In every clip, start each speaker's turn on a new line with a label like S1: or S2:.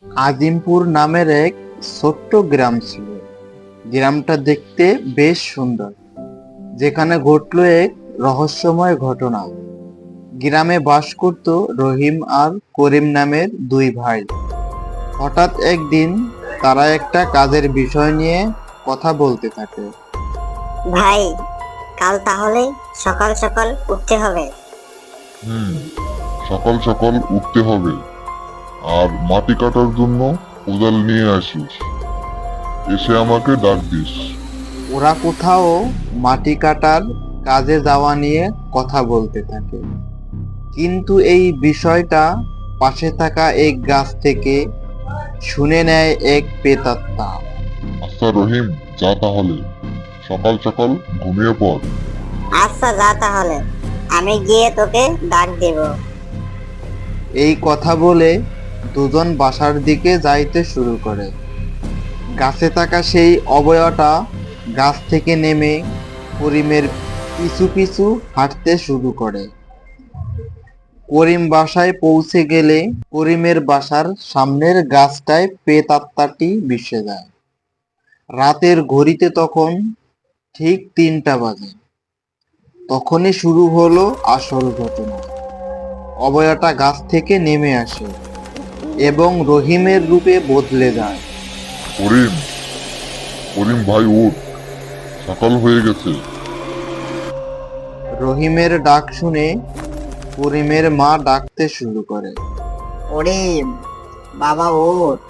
S1: আজিমপুর নামের এক ছোট্ট গ্রাম ছিল। গ্রামটা দেখতে বেশ সুন্দর, যেখানে ঘটল এক রহস্যময় ঘটনা। গ্রামে বাস করত রহিম আর করিম নামের দুই ভাই। হঠাৎ একদিন তারা একটা কাজের বিষয় নিয়ে কথা বলতে থাকে।
S2: ভাই, কাল তাহলে সকাল সকাল উঠতে হবে।
S3: হুম, সকাল সকাল উঠতে হবে। আর মাটি কাটার জন্য কোদাল নিয়ে আসিস, এসে আমাকে ডাক দিস।
S1: ওরা কোথাও মাটি কাটার কাজে যাওয়া নিয়ে কথা বলতে থাকে, কিন্তু এই বিষয়টা পাশে থাকা এক গাছ থেকে শুনে নেয় এক প্রেতাত্মা।
S3: আচ্ছা রহিম, যা তাহলে, সকাল সকাল ঘুমিয়ে পড়।
S2: আচ্ছা, যা তাহলে, আমি গিয়ে তোকে ডাক দেব।
S1: এই কথা বলে দুজন বাসার দিকে যাইতে শুরু করে। গাছে থাকা সেই অবয়টা গাছ থেকে নেমে করিমের পিছু পিছু হাঁটতে শুরু করে। করিম বাসায় পৌঁছে গেলে করিমের বাসার সামনের গাছটায় প্রেতাত্মাটি মিশে যায়। রাতের ঘড়িতে তখন ঠিক 3টা বাজে। তখনই শুরু হলো আসল ঘটনা। অবয়টা গাছ থেকে নেমে আসে এবং রহিমের রূপে বদলে যায়।
S3: করিম, করিম ভাই উঠ, সকাল হয়ে গেছে।
S1: রহিমের ডাক শুনে করিমের মা ডাকতে শুরু করে।
S2: ওরে বাবা, ওঠ,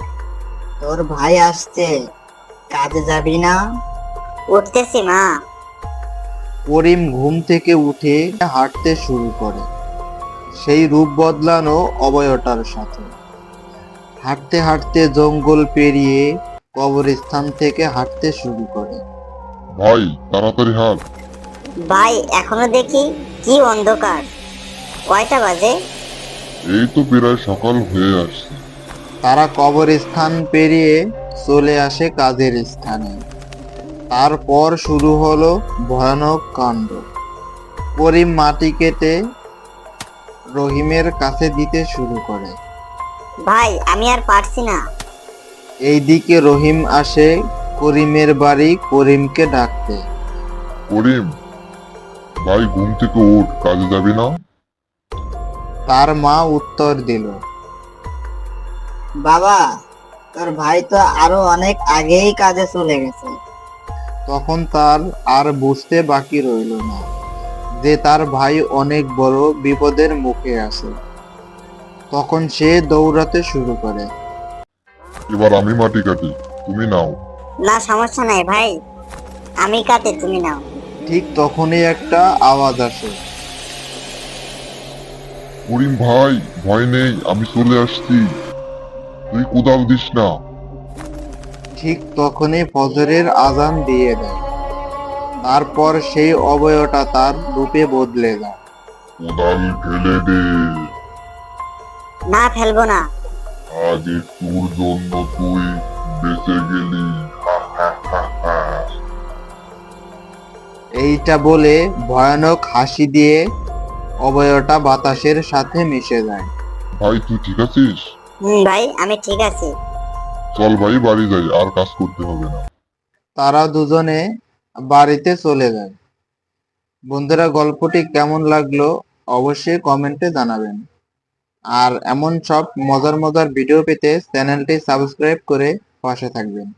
S2: তোর ভাই আসছে, কাজে যাবি না? উঠতেছি মা।
S1: করিম ঘুম থেকে উঠে হাঁটতে শুরু করে, সেই রূপ বদলানো অবয়টার সাথে। হাঁটতে হাঁটতে জঙ্গল পেরিয়ে কবরস্থান থেকে হাঁটতে শুরু করে।
S3: ভাই তাড়াতাড়ি হাঁট।
S2: ভাই, এখনো দেখি কি অন্ধকার। কয়টা বাজে?
S3: এই তো প্রায় সকাল হয়ে আসছে।
S1: তারা কবরস্থান পেরিয়ে চলে আসে কাজের স্থানে। তারপর শুরু হলো ভয়ানক কাণ্ড। করিম মাটি কেটে রহিমের কাছে দিতে শুরু করে।
S2: ভাই, আমি আর পারছি না।
S1: এইদিকে রহিম আসে করিমের বাড়ি করিমকে ডাকতে।
S3: করিম ভাই, ঘুম থেকে উঠ, কাজে যাবি না?
S1: তার মা উত্তর দিল,
S2: বাবা, তোর ভাই তো আরো অনেক আগেই কাজে চলে গেছে।
S1: তখন তার আর বুঝতে বাকি রইল না যে তার ভাই অনেক বড় বিপদের মুখে আছে। তখন সে দৌড়াতে শুরু করে।
S3: এবার আমি মাটি কাটি, তুমি নাও।
S2: না, সমস্যা নাই ভাই, আমি কাটে, তুমি নাও।
S1: ঠিক তখনই একটা আওয়াজ আসে।
S3: করিম ভাই, ভয় নেই, আমি চলে আসছি, তুই কোদাল দিস না।
S1: ঠিক তখনই ফজরের আজান দিয়ে দেয়। তারপর সেই অবয়টা তার রূপে বদলে যায়।
S3: কোদাল ফেলে দে,
S2: না, ফেলবো না।
S3: আজ তোর জন্য তুই বেঁচে গেলি। হা হা হা হা।
S1: এইটা বলে ভয়ানক হাসি দিয়ে অবয়টা বাতাসের সাথে মিশে যায়।
S3: ভাই তুই ঠিক আছিস?
S2: ভাই, আমি ঠিক আছি।
S3: চল ভাই বাড়ি যাই, আর কাজ করতে হবে না।
S1: তারা দুজনে বাড়িতে চলে যায়। বন্ধুরা, গল্পটি কেমন লাগলো অবশ্যই কমেন্টে জানাবেন। আর এমন সব মজার মজার ভিডিও পেতে চ্যানেলটি সাবস্ক্রাইব করে পাশে থাকবেন।